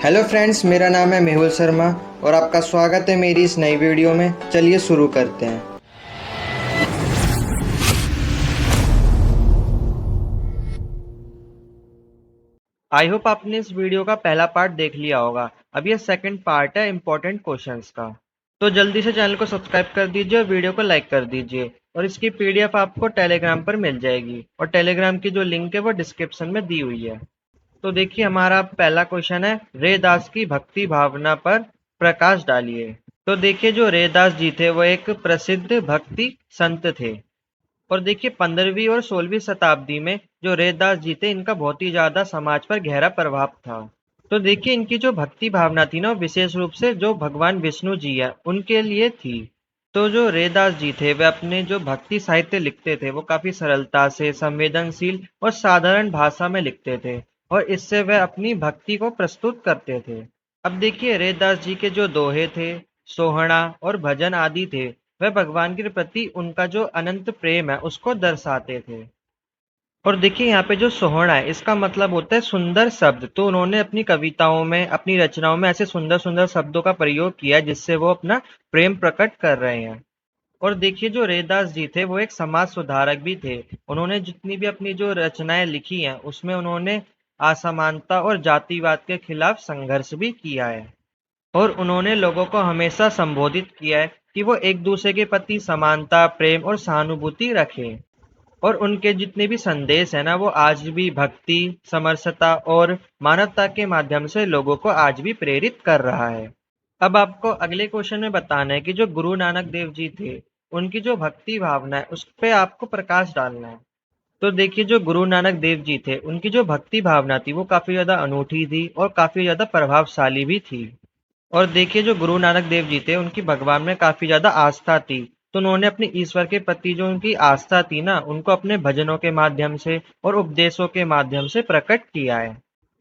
Hello friends, मेरा नाम है मेहुल शर्मा और आपका स्वागत है मेरी इस नई वीडियो में। चलिए शुरू करते हैं। आई होप आपने इस वीडियो का पहला पार्ट देख लिया होगा। अब ये सेकंड पार्ट है इम्पोर्टेंट क्वेश्चंस का। तो जल्दी से चैनल को सब्सक्राइब कर दीजिए और वीडियो को लाइक कर दीजिए। और इसकी पीडीएफ आपको टेलीग्राम पर मिल जाएगी और टेलीग्राम की जो लिंक है वो डिस्क्रिप्शन में दी हुई है। तो देखिए, हमारा पहला क्वेश्चन है, रेदास की भक्ति भावना पर प्रकाश डालिए। तो देखिए, जो रेदास जी थे वो एक प्रसिद्ध भक्ति संत थे। और देखिए, 15वीं और 16वीं शताब्दी में जो रेदास जी थे, इनका बहुत ही ज्यादा समाज पर गहरा प्रभाव था। तो देखिए, इनकी जो भक्ति भावना थी ना, विशेष रूप से जो भगवान विष्णु जी है उनके लिए थी। तो जो रेदास जी थे वे अपने जो भक्ति साहित्य लिखते थे वो काफी सरलता से, संवेदनशील और साधारण भाषा में लिखते थे, और इससे वे अपनी भक्ति को प्रस्तुत करते थे। अब देखिए, रेदास जी के जो दोहे थे, सोहना और भजन आदि थे, वह भगवान के प्रति उनका जो अनंत प्रेम है उसको दर्शाते थे। और देखिए, यहाँ पे जो सोहना है इसका मतलब होता है सुंदर शब्द। तो उन्होंने अपनी कविताओं में, अपनी रचनाओं में ऐसे सुंदर सुंदर शब्दों का प्रयोग किया है जिससे वो अपना प्रेम प्रकट कर रहे हैं। और देखिए, जो रेदास जी थे वो एक समाज सुधारक भी थे। उन्होंने जितनी भी अपनी जो रचनाएं लिखी हैं उसमें उन्होंने असमानता और जातिवाद के खिलाफ संघर्ष भी किया है। और उन्होंने लोगों को हमेशा संबोधित किया है कि वो एक दूसरे के प्रति समानता, प्रेम और सहानुभूति रखें। और उनके जितने भी संदेश है ना, वो आज भी भक्ति, समरसता और मानवता के माध्यम से लोगों को आज भी प्रेरित कर रहा है। अब आपको अगले क्वेश्चन में बताना है कि जो गुरु नानक देव जी थे, उनकी जो भक्ति भावना है उस पे आपको प्रकाश डालना है। तो देखिए, जो गुरु नानक देव जी थे उनकी जो भक्ति भावना थी वो काफी ज्यादा अनूठी थी और काफी ज्यादा प्रभावशाली भी थी। और देखिए, जो गुरु नानक देव जी थे उनकी भगवान में काफी ज्यादा आस्था थी। तो उन्होंने अपने ईश्वर के प्रति जो उनकी आस्था थी ना, उनको अपने भजनों के माध्यम से और उपदेशों के माध्यम से प्रकट किया है।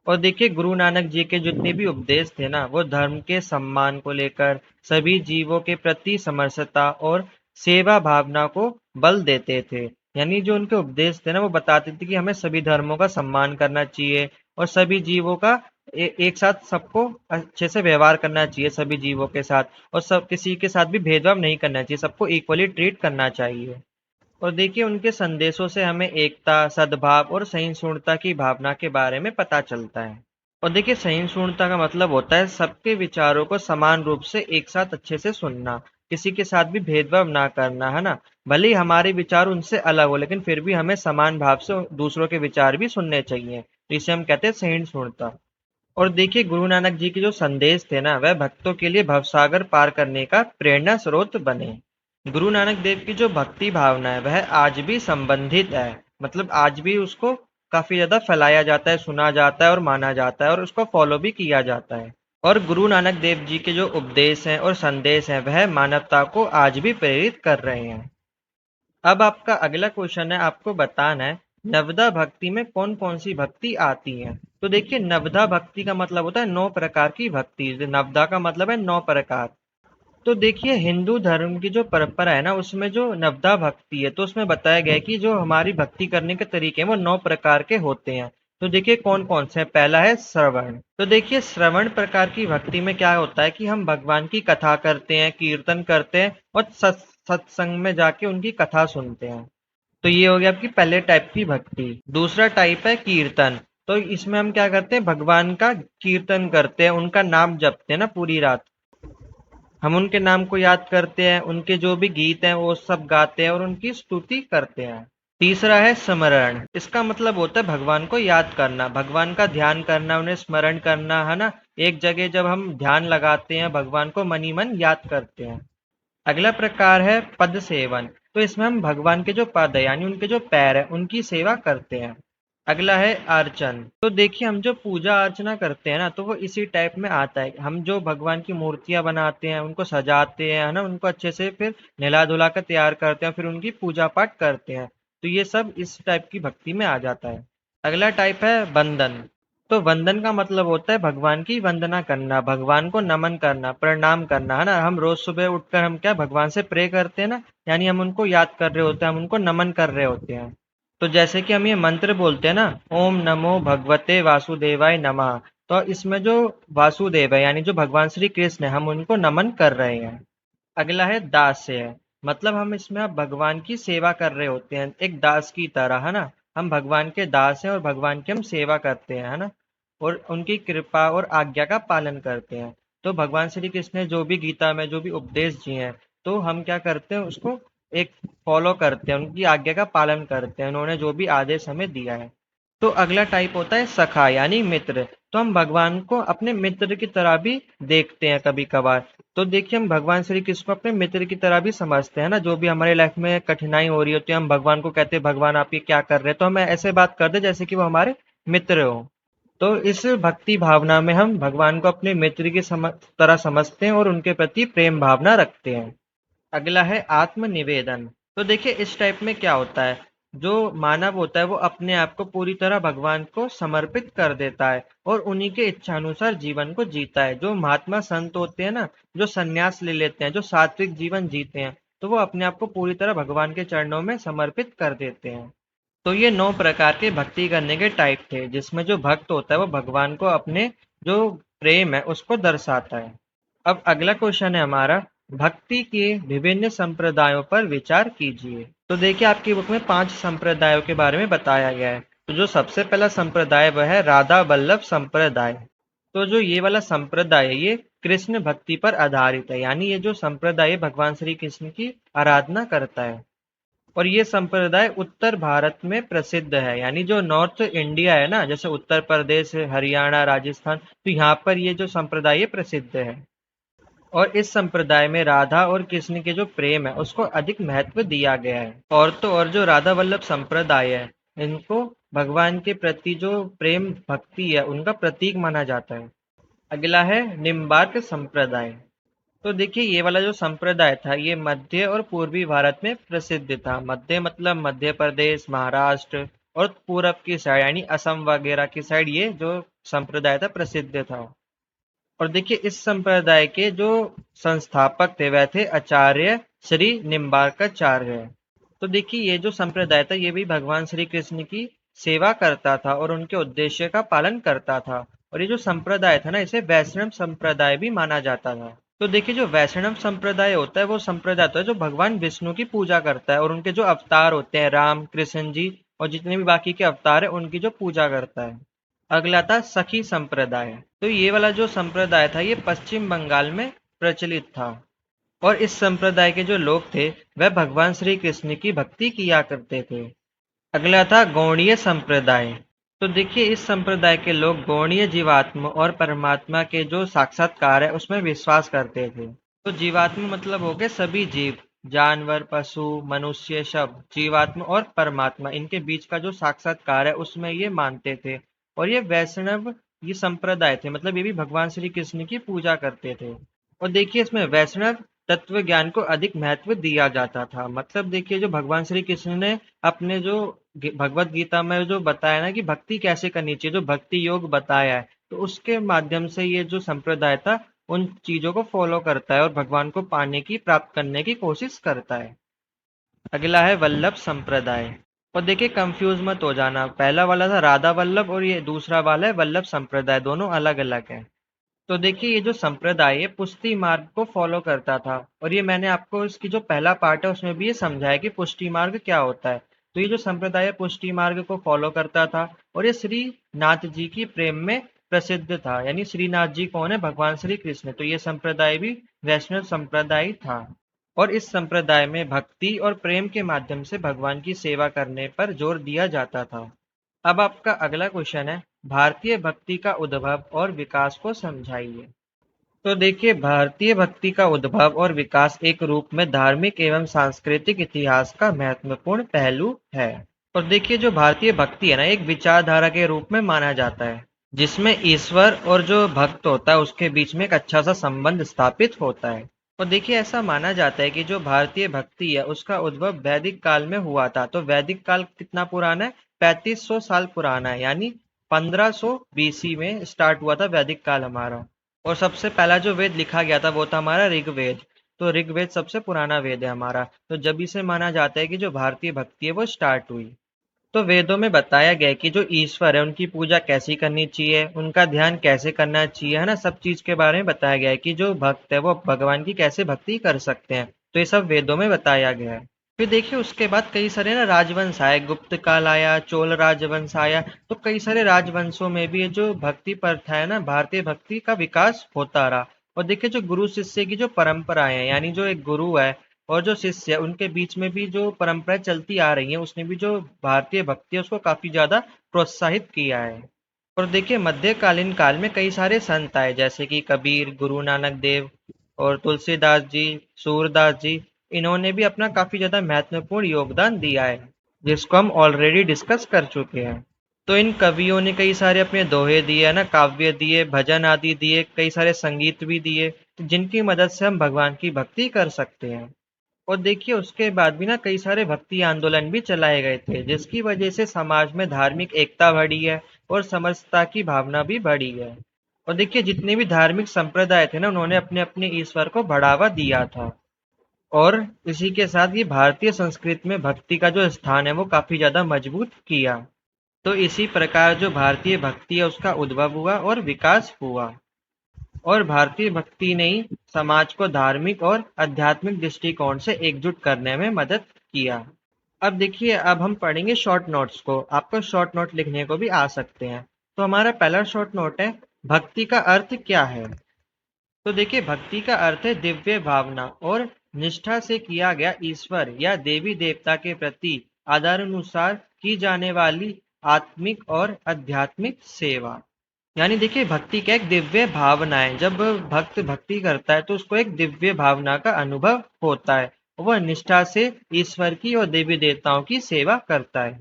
और देखिए, गुरु नानक जी के जितने भी उपदेश थे ना, वो धर्म के सम्मान को लेकर, सभी जीवों के प्रति समरसता और सेवा भावना को बल देते थे। यानी जो उनके उपदेश थे ना, वो बताते थे कि हमें सभी धर्मों का सम्मान करना चाहिए और सभी जीवों का एक साथ सबको अच्छे से व्यवहार करना चाहिए, सभी जीवों के साथ। और सब किसी के साथ भी भेदभाव नहीं करना चाहिए, सबको इक्वली ट्रीट करना चाहिए। और देखिए, उनके संदेशों से हमें एकता, सद्भाव और सहिष्णुता की भावना के बारे में पता चलता है। और देखिए, सहिष्णुता का मतलब होता है सबके विचारों को समान रूप से एक साथ अच्छे से सुनना, किसी के साथ भी भेदभाव ना करना, है ना। भले ही हमारे विचार उनसे अलग हो लेकिन फिर भी हमें समान भाव से दूसरों के विचार भी सुनने चाहिए। तो इसे हम कहते हैं सहिष्णुता। और देखिए, गुरु नानक जी के जो संदेश थे ना, वह भक्तों के लिए भवसागर पार करने का प्रेरणा स्रोत बने। गुरु नानक देव की जो भक्ति भावना है वह आज भी संबंधित है। मतलब आज भी उसको काफी ज्यादा फैलाया जाता है, सुना जाता है और माना जाता है और उसको फॉलो भी किया जाता है। और गुरु नानक देव जी के जो उपदेश हैं और संदेश हैं वह मानवता को आज भी प्रेरित कर रहे हैं। अब आपका अगला क्वेश्चन है, आपको बताना है नवदा भक्ति में कौन कौन सी भक्ति आती है। तो देखिए, नवदा भक्ति का मतलब होता है 9 प्रकार की भक्ति। नवदा का मतलब है 9 प्रकार। तो देखिए, हिंदू धर्म की जो परंपरा है ना, उसमें जो नवदा भक्ति है तो उसमें बताया गया है कि जो हमारी भक्ति करने के तरीके हैं वो 9 प्रकार के होते हैं। तो देखिए, कौन कौन से हैं। पहला है श्रवण। तो देखिए, श्रवण प्रकार की भक्ति में क्या होता है कि हम भगवान की कथा करते हैं, कीर्तन करते हैं और सत्संग में जाके उनकी कथा सुनते हैं। तो ये हो गया आपकी पहले टाइप की भक्ति। दूसरा टाइप है कीर्तन। तो इसमें हम क्या करते हैं, भगवान का कीर्तन करते हैं, उनका नाम जपते हैं ना पूरी रात। हम उनके नाम को याद करते हैं, उनके जो भी गीत हैं वो सब गाते हैं और उनकी स्तुति करते हैं। तीसरा है स्मरण। इसका मतलब होता है भगवान को याद करना, भगवान का ध्यान करना, उन्हें स्मरण करना, है ना। एक जगह जब हम ध्यान लगाते हैं, भगवान को मन ही मन याद करते हैं। अगला प्रकार है पद सेवन। तो इसमें हम भगवान के जो पद है यानी उनके जो पैर है उनकी सेवा करते हैं। अगला है अर्चन। तो देखिए, हम जो पूजा अर्चना करते हैं ना, तो वो इसी टाइप में आता है। हम जो भगवान की मूर्तियां बनाते हैं, उनको सजाते हैं, है ना, उनको अच्छे से फिर नहला धुला कर तैयार करते हैं, फिर उनकी पूजा पाठ करते हैं। तो ये सब इस टाइप की भक्ति में आ जाता है। अगला टाइप है वंदन। तो वंदन का मतलब होता है भगवान की वंदना करना, भगवान को नमन करना, प्रणाम करना, है ना। हम रोज सुबह उठकर हम क्या भगवान से प्रे करते हैं ना, यानी हम उनको याद कर रहे होते हैं, हम उनको नमन कर रहे होते हैं। तो जैसे कि हम ये मंत्र बोलते हैं ना, ओम नमो भगवते वासुदेवाय नमः। तो इसमें जो वासुदेव है यानी जो भगवान श्री कृष्ण है, हम उनको नमन कर रहे हैं। अगला है दास्य है, मतलब हम इसमें अब भगवान की सेवा कर रहे होते हैं एक दास की तरह, है ना। हम भगवान के दास हैं और भगवान की हम सेवा करते हैं, है ना, और उनकी कृपा और आज्ञा का पालन करते हैं। तो भगवान श्री कृष्ण ने जो भी गीता में जो भी उपदेश दिए हैं, तो हम क्या करते हैं उसको एक फॉलो करते हैं, उनकी आज्ञा का पालन करते हैं, उन्होंने जो भी आदेश हमें दिया है। तो अगला टाइप होता है सखा यानी मित्र। तो हम भगवान को अपने मित्र की तरह भी देखते हैं कभी कभार। तो देखिए हम भगवान श्री कृष्ण को अपने मित्र की तरह भी समझते हैं ना, जो भी हमारे लाइफ में कठिनाई हो रही होती है हम भगवान को कहते हैं भगवान आप ये क्या कर रहे हैं, तो हम ऐसे बात करते जैसे कि वो हमारे मित्र हो। तो इस भक्ति भावना में हम भगवान को अपने मित्र की तरह समझते हैं और उनके प्रति प्रेम भावना रखते हैं। अगला है आत्मनिवेदन। तो देखिए इस टाइप में क्या होता है, जो मानव होता है वो अपने आप को पूरी तरह भगवान को समर्पित कर देता है और उन्हीं के इच्छानुसार जीवन को जीता है। जो महात्मा संत होते हैं ना, जो सन्यास ले लेते हैं, जो सात्विक जीवन जीते हैं, तो वो अपने आप को पूरी तरह भगवान के चरणों में समर्पित कर देते हैं। तो ये 9 प्रकार के भक्ति करने के टाइप थे, जिसमें जो भक्त होता है वो भगवान को अपने जो प्रेम है उसको दर्शाता है। अब अगला क्वेश्चन है हमारा, भक्ति के विभिन्न संप्रदायों पर विचार कीजिए। तो देखिए आपकी बुक में 5 संप्रदायों के बारे में बताया गया है। तो जो सबसे पहला संप्रदाय वह है राधा वल्लभ संप्रदाय। तो जो ये वाला संप्रदाय है ये कृष्ण भक्ति पर आधारित है, यानी ये जो संप्रदाय भगवान श्री कृष्ण की आराधना करता है। और ये संप्रदाय उत्तर भारत में प्रसिद्ध है, यानी जो नॉर्थ इंडिया है ना, जैसे उत्तर प्रदेश, हरियाणा, राजस्थान, तो यहाँ पर ये जो संप्रदाय प्रसिद्ध है। और इस संप्रदाय में राधा और कृष्ण के जो प्रेम है उसको अधिक महत्व दिया गया है। और तो और जो राधा वल्लभ संप्रदाय है, इनको भगवान के प्रति जो प्रेम भक्ति है उनका प्रतीक माना जाता है। अगला है निम्बार्क संप्रदाय। तो देखिए ये वाला जो संप्रदाय था ये मध्य और पूर्वी भारत में प्रसिद्ध था। मध्य मतलब मध्य प्रदेश, महाराष्ट्र, और पूरब की साइड यानी असम वगैरह की साइड ये जो संप्रदाय था प्रसिद्ध था। और देखिए इस संप्रदाय के जो संस्थापक थे वह थे आचार्य श्री निम्बार्काचार्य। तो देखिए ये जो संप्रदाय था ये भी भगवान श्री कृष्ण की सेवा करता था और उनके उद्देश्य का पालन करता था। और ये जो संप्रदाय था ना इसे वैष्णव संप्रदाय भी माना जाता था। तो देखिए जो वैष्णव संप्रदाय होता है वो संप्रदाय होता है जो भगवान विष्णु की पूजा करता है और उनके जो अवतार होते हैं राम, कृष्ण जी और जितने भी बाकी के अवतार है उनकी जो पूजा करता है। अगला था सखी संप्रदाय। तो ये वाला जो संप्रदाय था ये पश्चिम बंगाल में प्रचलित था और इस संप्रदाय के जो लोग थे वह भगवान श्री कृष्ण की भक्ति किया करते थे। अगला था गौड़ीय संप्रदाय। तो देखिए इस संप्रदाय के लोग गौड़ीय जीवात्मा और परमात्मा के जो साक्षात्कार है उसमें विश्वास करते थे। तो जीवात्मा मतलब हो गए सभी जीव, जानवर, पशु, मनुष्य, सब जीवात्मा और परमात्मा इनके बीच का जो साक्षात्कार है उसमें ये मानते थे। और ये वैष्णव ये संप्रदाय थे, मतलब ये भी भगवान श्री कृष्ण की पूजा करते थे। और देखिए इसमें वैष्णव तत्व ज्ञान को अधिक महत्व दिया जाता था। मतलब देखिए जो भगवान श्री कृष्ण ने अपने जो भगवत गीता में जो बताया ना कि भक्ति कैसे करनी चाहिए, जो भक्ति योग बताया है, तो उसके माध्यम से ये जो संप्रदाय था उन चीजों को फॉलो करता है और भगवान को पाने की प्राप्त करने की कोशिश करता है। अगला है वल्लभ संप्रदाय। और देखिए कंफ्यूज मत हो जाना, पहला वाला था राधा वल्लभ और ये दूसरा वाला है वल्लभ संप्रदाय, दोनों अलग अलग है। तो देखिए ये जो संप्रदाय है पुष्टि मार्ग को फॉलो करता था और ये मैंने आपको इसकी जो पहला पार्ट है उसमें भी ये समझाया कि पुष्टि मार्ग क्या होता है। तो ये जो संप्रदाय है पुष्टि मार्ग को फॉलो करता था और ये श्री नाथ जी की प्रेम में प्रसिद्ध था। यानी श्रीनाथ जी कौन है? भगवान श्री कृष्ण। तो ये संप्रदाय भी वैष्णव संप्रदाय था और इस संप्रदाय में भक्ति और प्रेम के माध्यम से भगवान की सेवा करने पर जोर दिया जाता था। अब आपका अगला क्वेश्चन है, भारतीय भक्ति का उद्भव और विकास को समझाइए। तो देखिए भारतीय भक्ति का उद्भव और विकास एक रूप में धार्मिक एवं सांस्कृतिक इतिहास का महत्वपूर्ण पहलू है। और देखिए जो भारतीय भक्ति है ना एक विचारधारा के रूप में माना जाता है जिसमें ईश्वर और जो भक्त होता है उसके बीच में एक अच्छा सा संबंध स्थापित होता है। और देखिए ऐसा माना जाता है कि जो भारतीय भक्ति है उसका उद्भव वैदिक काल में हुआ था। तो वैदिक काल कितना पुराना है? 3500 साल पुराना है, यानी 1500 बीसी में स्टार्ट हुआ था वैदिक काल हमारा। और सबसे पहला जो वेद लिखा गया था वो था हमारा ऋग्वेद। तो ऋग्वेद सबसे पुराना वेद है हमारा। तो जब इसे माना जाता है कि जो भारतीय भक्ति है वो स्टार्ट हुई। तो वेदों में बताया गया है कि जो ईश्वर है उनकी पूजा कैसी करनी चाहिए, उनका ध्यान कैसे करना चाहिए, है ना। सब चीज के बारे में बताया गया है कि जो भक्त है वो भगवान की कैसे भक्ति कर सकते हैं। तो ये सब वेदों में बताया गया है। फिर देखिए उसके बाद कई सारे ना राजवंश आए, गुप्त काल आया, चोल राजवंश आया। तो कई सारे राजवंशों में भी ये जो भक्ति प्रथा है ना, भारतीय भक्ति का विकास होता रहा। और देखिए जो गुरु शिष्य की जो परंपराएं हैं, यानी जो एक गुरु है और जो शिष्य है, उनके बीच में भी जो परंपराएं चलती आ रही हैं, उसने भी जो भारतीय भक्ति है उसको काफी ज्यादा प्रोत्साहित किया है। और देखिए मध्यकालीन काल में कई सारे संत आए, जैसे कि कबीर, गुरु नानक देव और तुलसीदास जी, सूरदास जी। इन्होंने भी अपना काफी ज्यादा महत्वपूर्ण योगदान दिया है, जिसको हम ऑलरेडी डिस्कस कर चुके हैं। तो इन कवियों ने कई सारे अपने दोहे दिए, है ना, काव्य दिए, भजन आदि दिए, कई सारे संगीत भी दिए, जिनकी मदद से हम भगवान की भक्ति कर सकते हैं। और देखिए उसके बाद भी ना कई सारे भक्ति आंदोलन भी चलाए गए थे, जिसकी वजह से समाज में धार्मिक एकता बढ़ी है और समरसता की भावना भी बढ़ी है। और देखिए जितने भी धार्मिक संप्रदाय थे ना, उन्होंने अपने अपने ईश्वर को बढ़ावा दिया था। और इसी के साथ ये भारतीय संस्कृति में भक्ति का जो स्थान है वो काफी ज्यादा मजबूत किया। तो इसी प्रकार जो भारतीय भक्ति है उसका उद्भव हुआ और विकास हुआ। और भारतीय भक्ति ने ही समाज को धार्मिक और आध्यात्मिक दृष्टिकोण से एकजुट करने में मदद किया। अब देखिए अब हम पढ़ेंगे शॉर्ट नोट्स को। आपको शॉर्ट नोट लिखने को भी आ सकते हैं। तो हमारा पहला शॉर्ट नोट है, भक्ति का अर्थ क्या है। तो देखिए भक्ति का अर्थ है दिव्य भावना और निष्ठा से किया गया ईश्वर या देवी देवता के प्रति आदरानुसार की जाने वाली आत्मिक और आध्यात्मिक सेवा। यानी देखिए भक्ति का एक दिव्य भावना है। जब भक्त भक्ति करता है तो उसको एक दिव्य भावना का अनुभव होता है। वह निष्ठा से ईश्वर की और देवी देवताओं की सेवा करता है।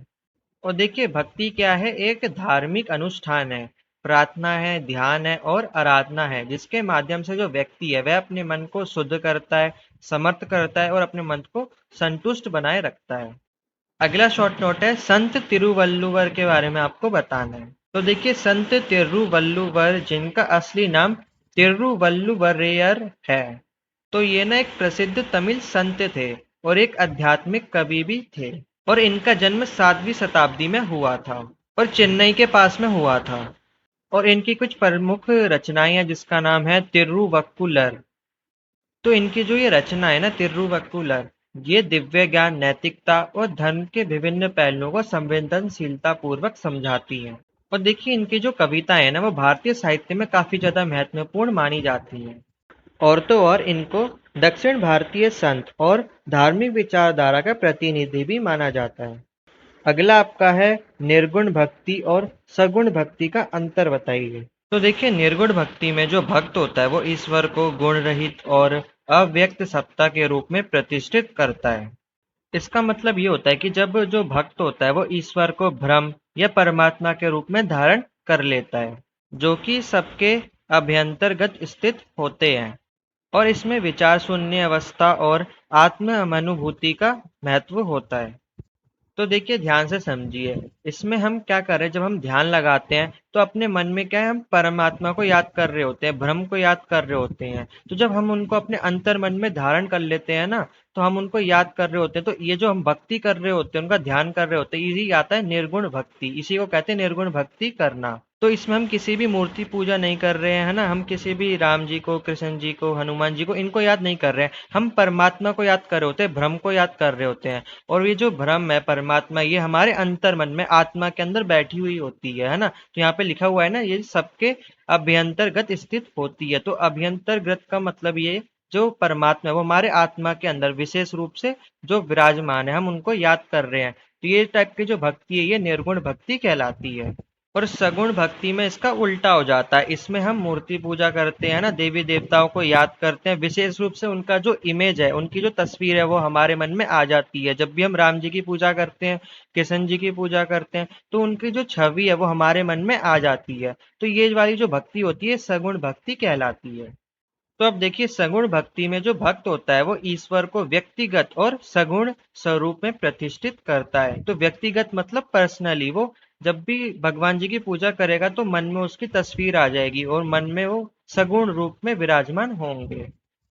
और देखिए भक्ति क्या है, एक धार्मिक अनुष्ठान है, प्रार्थना है, ध्यान है और आराधना है, जिसके माध्यम से जो व्यक्ति है वह अपने मन को शुद्ध करता है, समर्थ करता है और अपने मन को संतुष्ट बनाए रखता है। अगला शॉर्ट नोट है, संत तिरुवल्लुवर के बारे में आपको बताना है। तो देखिए संत तिरुवल्लुवर, जिनका असली नाम तिरुवल्लुवरैयर है, तो ये ना एक प्रसिद्ध तमिल संत थे और एक आध्यात्मिक कवि भी थे। और इनका जन्म 7वीं शताब्दी में हुआ था और चेन्नई के पास में हुआ था। और इनकी कुछ प्रमुख रचनाएं हैं, जिसका नाम है तिरुवक्कुलर। तो इनकी जो ये रचना है ना तिरुवक्कुलर, ये दिव्य ज्ञान, नैतिकता और धर्म के विभिन्न पहलुओं को संवेदनशीलता पूर्वक समझाती है। और देखिए इनकी जो कविताएं है ना वो भारतीय साहित्य में काफी ज्यादा महत्वपूर्ण मानी जाती है। और तो और इनको दक्षिण भारतीय संत और धार्मिक विचारधारा का प्रतिनिधि भी माना जाता है। अगला आपका है निर्गुण भक्ति और सगुण भक्ति का अंतर बताइए। तो देखिए निर्गुण भक्ति में जो भक्त होता है वो ईश्वर को गुण रहित और अव्यक्त सत्ता के रूप में प्रतिष्ठित करता है। इसका मतलब ये होता है कि जब जो भक्त होता है वो ईश्वर को ब्रह्म या परमात्मा के रूप में धारण कर लेता है, जो कि सबके अभ्यंतर्गत स्थित होते हैं। और इसमें विचार शून्य अवस्था और आत्म अनुभूति का महत्व होता है। तो देखिए ध्यान से समझिए, इसमें हम क्या कर रहे हैं, जब हम ध्यान लगाते हैं तो अपने मन में क्या है, हम परमात्मा को याद कर रहे होते हैं, ब्रह्म को याद कर रहे होते हैं। तो जब हम उनको अपने अंतर मन में धारण कर लेते हैं ना, तो हम उनको याद कर रहे होते हैं। तो ये जो हम भक्ति कर रहे होते हैं, उनका ध्यान कर रहे होते हैं, यही आता है निर्गुण भक्ति। इसी को कहते हैं निर्गुण भक्ति करना। तो इसमें हम किसी भी मूर्ति पूजा नहीं कर रहे हैं, है ना। हम किसी भी राम जी को, कृष्ण जी को, हनुमान जी को, इनको याद नहीं कर रहे हैं। हम परमात्मा को याद कर रहे होते हैं, ब्रह्म को याद कर रहे होते हैं। और ये जो ब्रह्म है, परमात्मा, ये हमारे अंतर मन में, आत्मा के अंदर बैठी हुई होती है ना। तो यहाँ पे लिखा हुआ है ना, ये सबके अभ्यंतर्गत स्थित होती है। तो अभ्यंतर्गत का मतलब ये जो परमात्मा है वो हमारे आत्मा के अंदर विशेष रूप से जो विराजमान है, हम उनको याद कर रहे हैं। तो ये टाइप की जो भक्ति है ये निर्गुण भक्ति कहलाती है। और सगुण भक्ति में इसका उल्टा हो जाता है। इसमें हम मूर्ति पूजा करते हैं ना, देवी देवताओं को याद करते हैं, विशेष रूप से उनका जो इमेज है, उनकी जो तस्वीर है वो हमारे मन में आ जाती है। जब भी हम राम जी की पूजा करते हैं, कृष्ण जी की पूजा करते हैं, तो उनकी जो छवि है वो हमारे मन में आ जाती है। तो ये वाली जो भक्ति होती है सगुण भक्ति कहलाती है। तो अब देखिए सगुण भक्ति में जो भक्त होता है वो ईश्वर को व्यक्तिगत और सगुण स्वरूप में प्रतिष्ठित करता है। तो व्यक्तिगत मतलब पर्सनली, वो जब भी भगवान जी की पूजा करेगा तो मन में उसकी तस्वीर आ जाएगी और मन में वो सगुण रूप में विराजमान होंगे।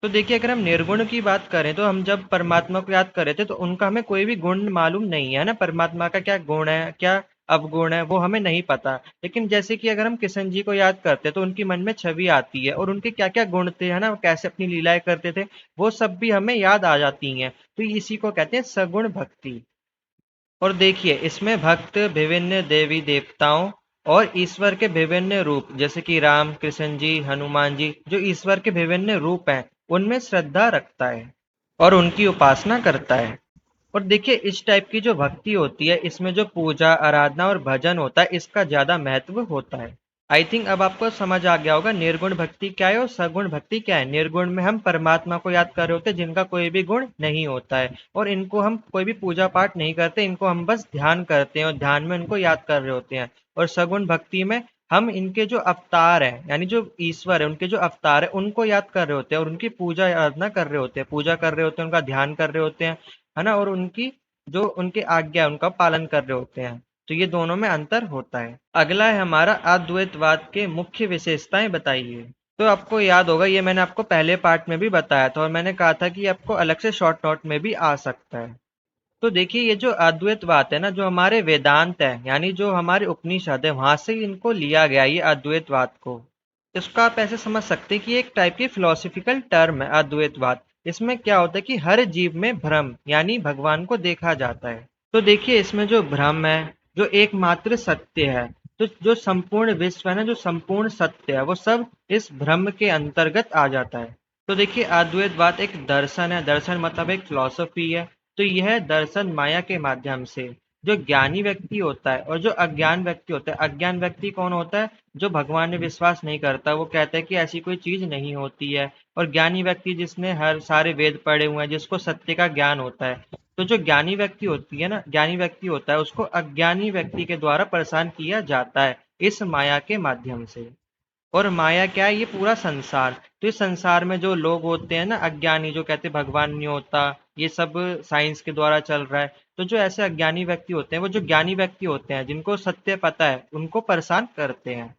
तो देखिए, अगर हम निर्गुण की बात करें तो हम जब परमात्मा को याद कर रहे थे तो उनका हमें कोई भी गुण मालूम नहीं है ना, परमात्मा का क्या गुण है, क्या अवगुण है, वो हमें नहीं पता। लेकिन जैसे कि अगर हम कृष्ण जी को याद करते हैं तो उनकी मन में छवि आती है और उनके क्या क्या गुण थे, है ना, वो कैसे अपनी लीलाएं करते थे, वो सब भी हमें याद आ जाती हैं। तो इसी को कहते हैं सगुण भक्ति। और देखिए, इसमें भक्त विभिन्न देवी देवताओं और ईश्वर के विभिन्न रूप, जैसे कि राम, कृष्ण जी, हनुमान जी, जो ईश्वर के विभिन्न रूप हैं, उनमें श्रद्धा रखता है और उनकी उपासना करता है। और देखिए, इस टाइप की जो भक्ति होती है, इसमें जो पूजा, आराधना और भजन होता है, इसका ज्यादा महत्व होता है। आई थिंक अब आपको समझ आ गया होगा निर्गुण भक्ति क्या है और सगुण भक्ति क्या है। निर्गुण में हम परमात्मा को याद कर रहे होते हैं जिनका कोई भी गुण नहीं होता है, और इनको हम कोई भी पूजा पाठ नहीं करते, इनको हम बस ध्यान करते हैं और ध्यान में इनको याद कर रहे होते हैं। और सगुण भक्ति में हम इनके जो अवतार हैं, यानी जो ईश्वर है, उनके जो अवतार है, उनको याद कर रहे होते हैं और उनकी पूजा आराधना कर रहे होते हैं, पूजा कर रहे होते हैं, उनका ध्यान कर रहे होते हैं, है ना, और उनकी जो उनके आज्ञा है उनका पालन कर रहे होते हैं। तो ये दोनों में अंतर होता है। अगला है हमारा अद्वैतवाद के मुख्य विशेषताएं बताइए। तो आपको याद होगा, ये मैंने आपको पहले पार्ट में भी बताया था और मैंने कहा था कि आपको अलग से शॉर्ट नोट में भी आ सकता है। तो देखिए, ये जो अद्वैतवाद है ना, जो हमारे वेदांत है, यानी जो हमारे उपनिषद है, वहां से इनको लिया गया ये अद्वैतवाद को। इसको आप ऐसे समझ सकते हैं कि एक टाइप की फिलोसफिकल टर्म है अद्वैतवाद। इसमें क्या होता है कि हर जीव में ब्रह्म यानी भगवान को देखा जाता है। तो देखिए, इसमें जो ब्रह्म है, जो एकमात्र सत्य है, तो जो संपूर्ण विश्व है ना, जो संपूर्ण सत्य है, वो सब इस ब्रह्म के अंतर्गत आ जाता है। तो देखिए, अद्वैतवाद एक दर्शन है, दर्शन मतलब एक फिलॉसफी है। तो यह दर्शन माया के माध्यम से जो ज्ञानी व्यक्ति होता है और जो अज्ञान व्यक्ति होता है, अज्ञान व्यक्ति कौन होता है, जो भगवान में विश्वास नहीं करता, वो कहता है कि ऐसी कोई चीज नहीं होती है। और ज्ञानी व्यक्ति जिसने हर सारे वेद पढ़े हुए हैं, जिसको सत्य का ज्ञान होता है। तो जो ज्ञानी व्यक्ति होती है ना, ज्ञानी व्यक्ति होता है, उसको अज्ञानी व्यक्ति के द्वारा परेशान किया जाता है इस माया के माध्यम से। और माया क्या है, ये पूरा संसार। तो इस संसार में जो लोग होते हैं ना अज्ञानी, जो कहते हैं भगवान नहीं होता, ये सब साइंस के द्वारा चल रहा है, तो जो ऐसे अज्ञानी व्यक्ति होते हैं, वो जो ज्ञानी व्यक्ति होते हैं जिनको सत्य पता है, उनको परेशान करते हैं।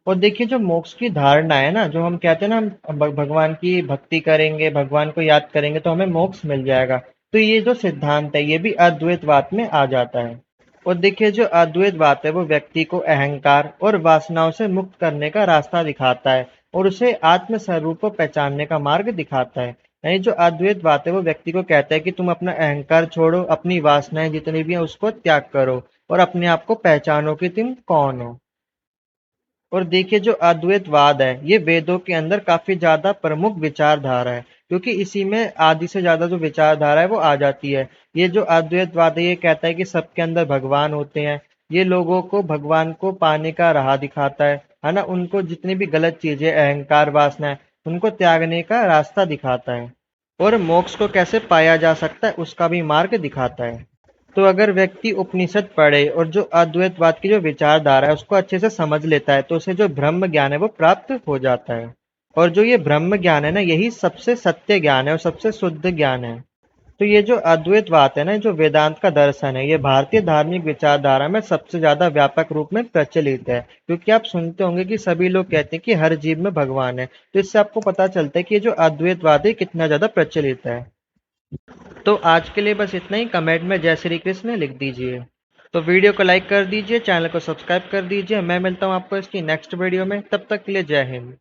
और देखिए, जो मोक्ष की धारणा है ना, जो हम कहते हैं ना, हम भगवान की भक्ति करेंगे, भगवान को याद करेंगे तो हमें मोक्ष मिल जाएगा। तो ये जो सिद्धांत है, ये भी अद्वैतवाद में आ जाता है। और देखिए, जो अद्वैतवाद है वो व्यक्ति को अहंकार और वासनाओं से मुक्त करने का रास्ता दिखाता है और उसे आत्म स्वरूप को पहचानने का मार्ग दिखाता है। यानी जो अद्वैतवाद है वो व्यक्ति को कहता है कि तुम अपना अहंकार छोड़ो, अपनी वासनाएं जितनी भी हैं उसको त्याग करो और अपने आप को पहचानो कि तुम कौन हो। और देखिए, जो अद्वैतवाद है ये वेदों के अंदर काफी ज्यादा प्रमुख विचारधारा है, क्योंकि इसी में आधी से ज्यादा जो विचारधारा है वो आ जाती है। ये जो अद्वैतवाद है ये कहता है कि सबके अंदर भगवान होते हैं। ये लोगों को भगवान को पाने का राह दिखाता है ना, उनको जितनी भी गलत चीजें, अहंकार, वासना है, उनको त्यागने का रास्ता दिखाता है। और मोक्ष को कैसे पाया जा सकता है उसका भी मार्ग दिखाता है। तो अगर व्यक्ति उपनिषद पढ़े और जो अद्वैतवाद की जो विचारधारा है उसको अच्छे से समझ लेता है तो उसे जो ब्रह्म ज्ञान है वो प्राप्त हो जाता है। और जो ये ब्रह्म ज्ञान है ना, यही सबसे सत्य ज्ञान है और सबसे शुद्ध ज्ञान है। तो ये जो अद्वैतवाद है ना, जो वेदांत का दर्शन है, ये भारतीय धार्मिक विचारधारा में सबसे ज्यादा व्यापक रूप में प्रचलित है। क्योंकि आप सुनते होंगे कि सभी लोग कहते हैं कि हर जीव में भगवान है, तो इससे आपको पता चलता है कि ये जो अद्वैतवाद है कितना ज्यादा प्रचलित है। तो आज के लिए बस इतना ही। कमेंट में जय श्री कृष्ण लिख दीजिए। तो वीडियो को लाइक कर दीजिए, चैनल को सब्सक्राइब कर दीजिए। मैं मिलता हूँ आपको इसकी नेक्स्ट वीडियो में, तब तक के लिए जय हिंद।